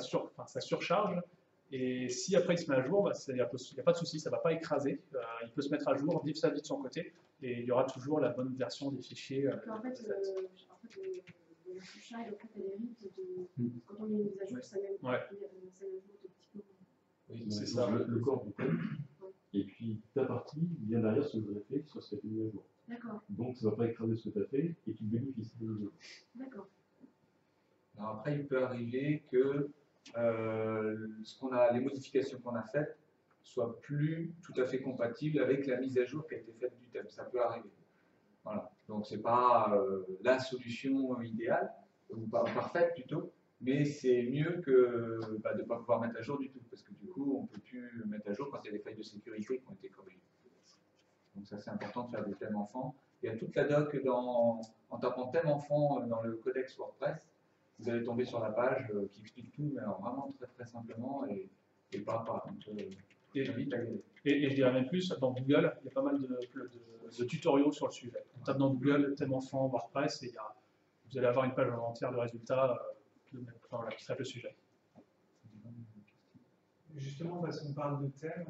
surcharge. Et si après il se met à jour, il n'y a pas de souci, ça ne va pas écraser. Il peut se mettre à jour, vivre sa vie de son côté, et il y aura toujours la bonne version des fichiers. En fait, le child, en fait, elle hérite de. Quand on met une mise à jour, ça met Ouais. ça met à jour de petits peu. Oui, C'est ça. Le corps du thème. Et puis ta partie vient derrière se greffer sur ce que tu as mis à jour. D'accord, Donc ça ne va pas écraser ce que tu as fait et tu bénéficies de l'autre. d'accord. Alors après, il peut arriver que les modifications qu'on a faites soient plus tout à fait compatibles avec la mise à jour qui a été faite du thème. Ça peut arriver. Voilà. Donc c'est pas la solution idéale, ou parfaite plutôt, mais c'est mieux que de ne pas pouvoir mettre à jour du tout, parce que du coup, on ne peut plus mettre à jour quand il y a des failles de sécurité qui ont été corrigées. Donc ça, c'est important de faire des thèmes enfants. Il y a toute la doc en tapant thème enfant dans le codex WordPress. Vous allez tomber sur la page qui explique tout, mais alors vraiment très simplement et pas à pas. Donc, j'invite à y aller. Et je dirais même plus, dans Google, il y a pas mal de tutoriaux sur le sujet. On tape dans Google thème enfant WordPress et vous allez avoir une page entière de résultats qui traite le sujet. Justement, parce qu'on parle de thème,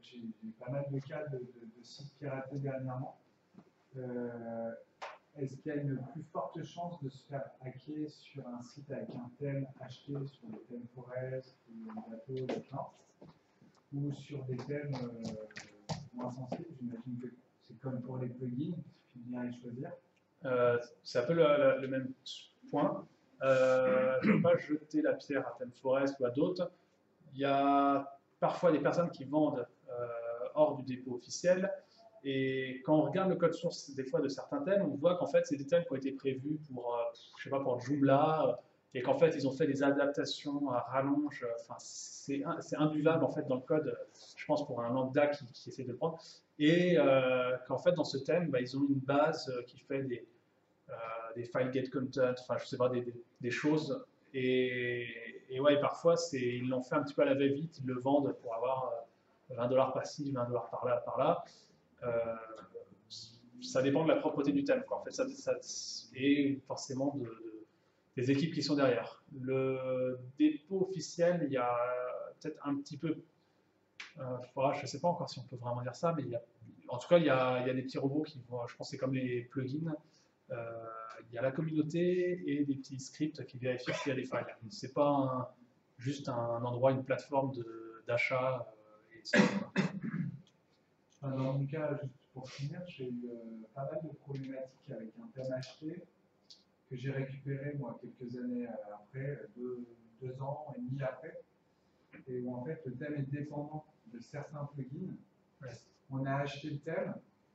j'ai eu pas mal de cas de sites piratés dernièrement. Est-ce qu'il y a une plus forte chance de se faire hacker sur un site avec un thème acheté sur le thème Forest ou bateau, ou sur des thèmes moins sensibles? J'imagine que c'est comme pour les plugins, il suffit de bien les choisir. C'est un peu le même point. Je ne veux pas jeter la pierre à ThemeForest ou à d'autres. Il y a parfois des personnes qui vendent hors du dépôt officiel. Et quand on regarde le code source des fois de certains thèmes, on voit qu'en fait c'est des thèmes qui ont été prévus pour, je sais pas, pour Joomla, et qu'en fait ils ont fait des adaptations à rallonge. Enfin, c'est imbuvable en fait dans le code, je pense pour un lambda qui essaie de le prendre. Et qu'en fait dans ce thème, ils ont une base qui fait des file get content, enfin je sais pas, des choses. Et ouais, parfois ils l'ont fait un petit peu à la va-vite, ils le vendent pour avoir 20$ par-ci, 20$ par-là, par-là. Ça dépend de la propreté du thème, quoi. En fait, et forcément des équipes qui sont derrière. Le dépôt officiel, il y a peut-être un petit peu, je ne sais pas encore si on peut vraiment dire ça, mais en tout cas, il y a des petits robots qui vont, je pense que c'est comme les plugins, il y a la communauté et des petits scripts qui vérifient s'il y a des failles. C'est pas juste un endroit, une plateforme d'achat, etc. Dans mon cas, juste pour finir, j'ai eu pas mal de problématiques avec un thème acheté que j'ai récupéré moi quelques années après, 2 ans et demi après, et où en fait le thème est dépendant de certains plugins. Ouais. On a acheté le thème,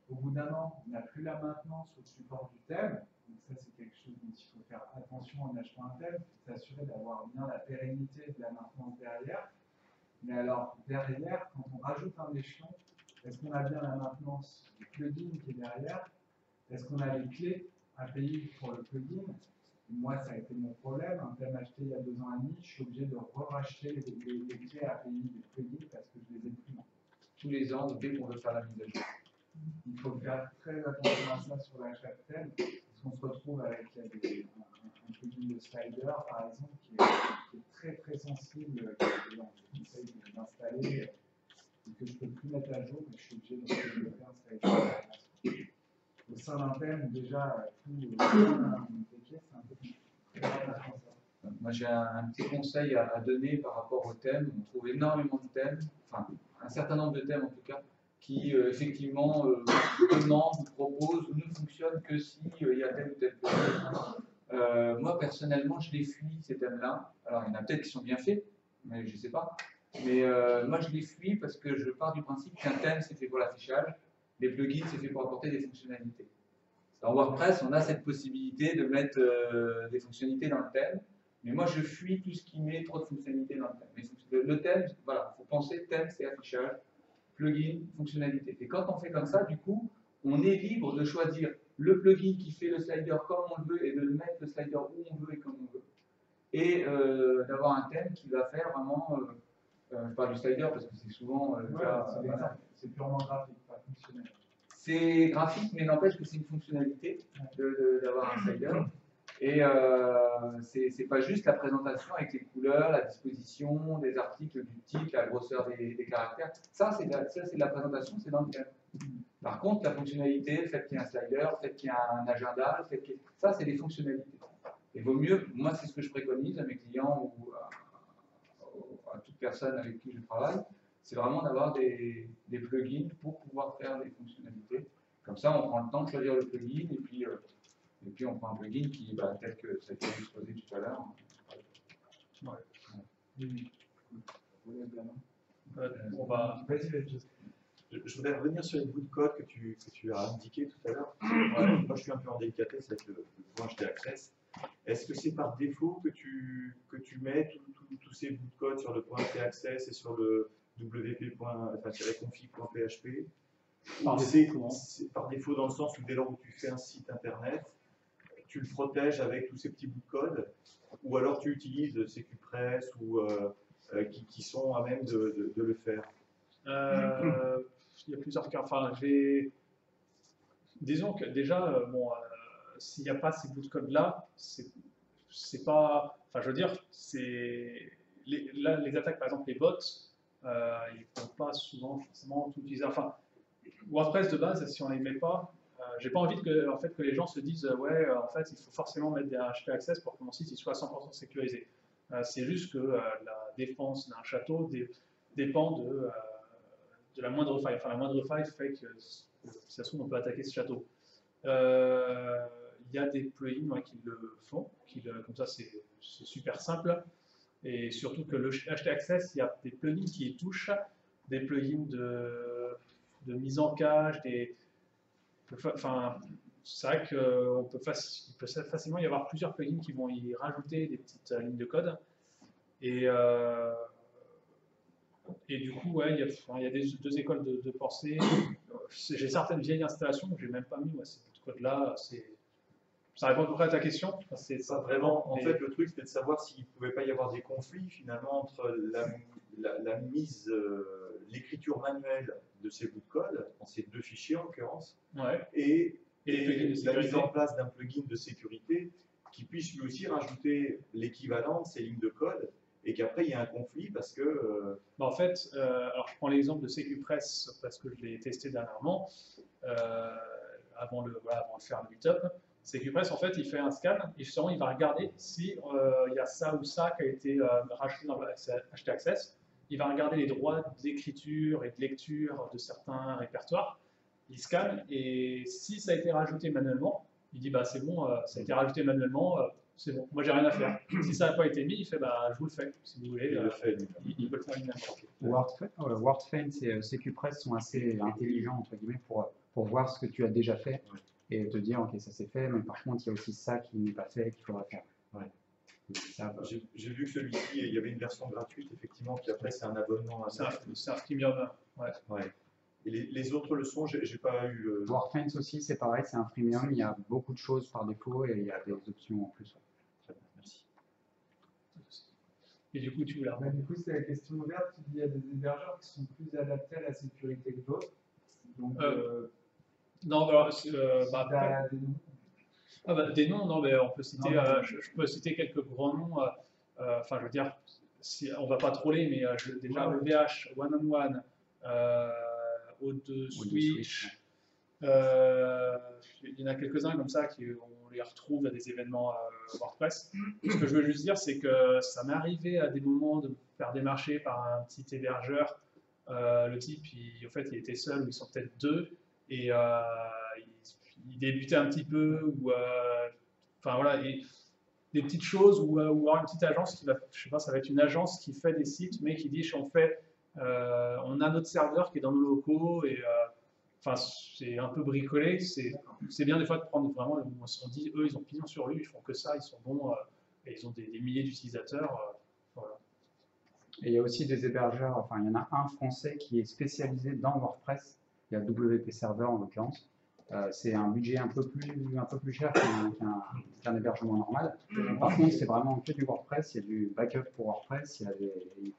au bout d'un an, on n'a plus la maintenance au support du thème. Donc ça, c'est quelque chose dont il faut faire attention en achetant un thème, s'assurer d'avoir bien la pérennité de la maintenance derrière. Mais alors, derrière, quand on rajoute un échelon, est-ce qu'on a bien la maintenance du plugin qui est derrière? Est-ce qu'on a les clés à payer pour le plugin? Moi, ça a été mon problème. Un thème acheté il y a 2 ans et demi, je suis obligé de racheter les clés à payer des plugins parce que je les ai plus. Tous les ans, dès qu'on veut faire la mise à jour. Il faut faire très attention à ça sur l'achat de thème, parce qu'on se retrouve avec un plugin de slider, par exemple, qui est très très sensible, qu'on essaye d'installer, et que je ne peux plus mettre à jour, mais je suis obligé de développer un slider. Au sein d'un thème, déjà, tout un c'est un peu plus. Moi, j'ai un petit conseil à donner par rapport au thème. On trouve énormément de thèmes, enfin, un certain nombre de thèmes en tout cas, qui effectivement demandent, proposent ou ne fonctionnent que si il y a tel ou tel thème. Moi, personnellement, je les fuis, ces thèmes-là. Alors, il y en a peut-être qui sont bien faits, mais je ne sais pas. Mais moi, je les fuis parce que je pars du principe qu'un thème, c'est fait pour l'affichage. Les plugins, c'est fait pour apporter des fonctionnalités. Dans WordPress, on a cette possibilité de mettre des fonctionnalités dans le thème. Mais moi, je fuis tout ce qui met trop de fonctionnalités dans le thème. Mais le thème, voilà, il faut penser thème, c'est affichage, plugin, fonctionnalité. Et quand on fait comme ça, du coup, on est libre de choisir le plugin qui fait le slider comme on le veut et de le mettre le slider où on veut et comme on veut. Et d'avoir un thème qui va faire vraiment, je parle du slider parce que c'est souvent le cas. C'est purement graphique, pas fonctionnel. C'est graphique, mais n'empêche que c'est une fonctionnalité d'avoir un slider. Et c'est pas juste la présentation avec les couleurs, la disposition des articles, du titre, la grosseur des caractères. Ça, c'est de la présentation, c'est dans le thème. Par contre, la fonctionnalité, le fait qu'il y ait un slider, le fait qu'il y ait un agenda, le fait qu'il y ait... ça, c'est des fonctionnalités. Il vaut mieux, moi, c'est ce que je préconise à mes clients ou à toute personne avec qui je travaille, c'est vraiment d'avoir des plugins pour pouvoir faire des fonctionnalités. Comme ça, on prend le temps de choisir le plugin et puis on prend un plugin qui, tel que ça a été exposé tout à l'heure. Oui. Vas-y. Je voudrais revenir sur les bouts de code que tu as indiqué tout à l'heure. Moi, je suis un peu en délicatesse avec le point HT Access. Est-ce que c'est par défaut que tu mets tous ces bouts de code sur le point HT Access et sur le wp-config.php? C'est par défaut dans le sens où dès lors où tu fais un site internet, tu le protèges avec tous ces petits bouts de code, ou alors tu utilises CQPress ou qui sont à même de le faire. Il y a plusieurs cas. Enfin, disons que déjà, s'il n'y a pas ces bouts de code-là, c'est pas. Enfin, je veux dire, les attaques, par exemple, les bots, ils ne peuvent pas souvent forcément tout utiliser. Enfin, WordPress de base, si on ne les met pas, j'ai pas envie que les gens se disent ouais, en fait, il faut forcément mettre des HT Access pour que mon site il soit 100% sécurisé. C'est juste que la défense d'un château dépend de la moindre faille. Enfin, la moindre faille fait que, si ça se trouve, on peut attaquer ce château. Il y a des plugins qui le font, comme ça c'est super simple. Et surtout que le HT Access, il y a des plugins qui y touchent, des plugins de mise en cache, enfin, c'est vrai qu'il peut facilement y avoir plusieurs plugins qui vont y rajouter des petites lignes de code. Et du coup, ouais, il y a deux écoles de pensée. J'ai certaines vieilles installations que j'ai même pas mis. Ouais, ces codes-là, ça répond à peu près à ta question. C'est Ça, vraiment, en fait, le truc, c'était de savoir s'il ne pouvait pas y avoir des conflits, finalement, entre la mise, l'écriture manuelle de ces bouts de code, dans ces deux fichiers en l'occurrence, ouais. et les plugins de la sécurité. mise en place d'un plugin de sécurité qui puisse lui aussi rajouter l'équivalent de ces lignes de code, et qu'après, il y a un conflit parce que... En fait, alors je prends l'exemple de SecuPress parce que je l'ai testé dernièrement, avant de faire le meetup. SecuPress, en fait, il fait un scan et justement, il va regarder si il y a ça ou ça qui a été rajouté dans HT Access. Il va regarder les droits d'écriture et de lecture de certains répertoires. Il scanne et si ça a été rajouté manuellement, il dit bah c'est bon, ça a été rajouté manuellement, c'est bon, moi j'ai rien à faire. Si ça n'a pas été mis, il fait bah je vous le fais, si vous voulez. Il peut le faire lui-même. WordFence et SecuPress sont assez intelligents entre guillemets pour voir ce que tu as déjà fait et te dire ok ça c'est fait, mais par contre il y a aussi ça qui n'est pas fait et qu'il faudra faire. Ouais. J'ai vu que celui-ci, il y avait une version gratuite effectivement, puis après c'est un abonnement. C'est un freemium. Ouais. Ouais. Et les autres leçons, j'ai pas eu. WordFence aussi, c'est pareil, c'est un freemium, il y a beaucoup de choses par défaut et il y a des options en plus. Très bien, merci. Et du coup, tu voulais Du coup, c'est la question ouverte. Tu dis qu'il y a des hébergeurs qui sont plus adaptés à la sécurité que d'autres. Donc, non, alors, des noms, non, mais on peut citer, je peux citer quelques grands noms. Enfin, je veux dire, on va pas troller, mais déjà OVH, One on One, O2 Switch, il y en a quelques-uns comme ça on les retrouve à des événements WordPress. Ce que je veux juste dire, c'est que ça m'est arrivé à des moments de me faire démarcher par un petit hébergeur. Le type, en fait, il était seul, ou ils sont peut-être deux, et il débutait un petit peu, ou enfin voilà, et des petites choses, ou alors une petite agence qui va, je sais pas, ça va être une agence qui fait des sites, mais qui dit on a notre serveur qui est dans nos locaux, et enfin c'est un peu bricolé. C'est bien des fois de prendre vraiment, on dit eux ils ont pignon sur rue, ils font que ça, ils sont bons, et ils ont des milliers d'utilisateurs. Voilà. Et il y a aussi des hébergeurs, enfin il y en a un français qui est spécialisé dans WordPress, il y a WP Server en l'occurrence. C'est un budget un peu plus cher qu'un hébergement normal. Par contre, c'est vraiment que du WordPress, il y a du backup pour WordPress, il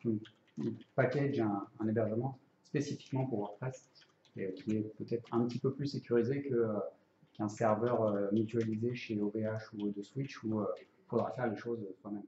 package un hébergement spécifiquement pour WordPress, et qui est peut-être un petit peu plus sécurisé qu'un serveur mutualisé chez OVH ou de Switch où il faudra faire les choses soi-même.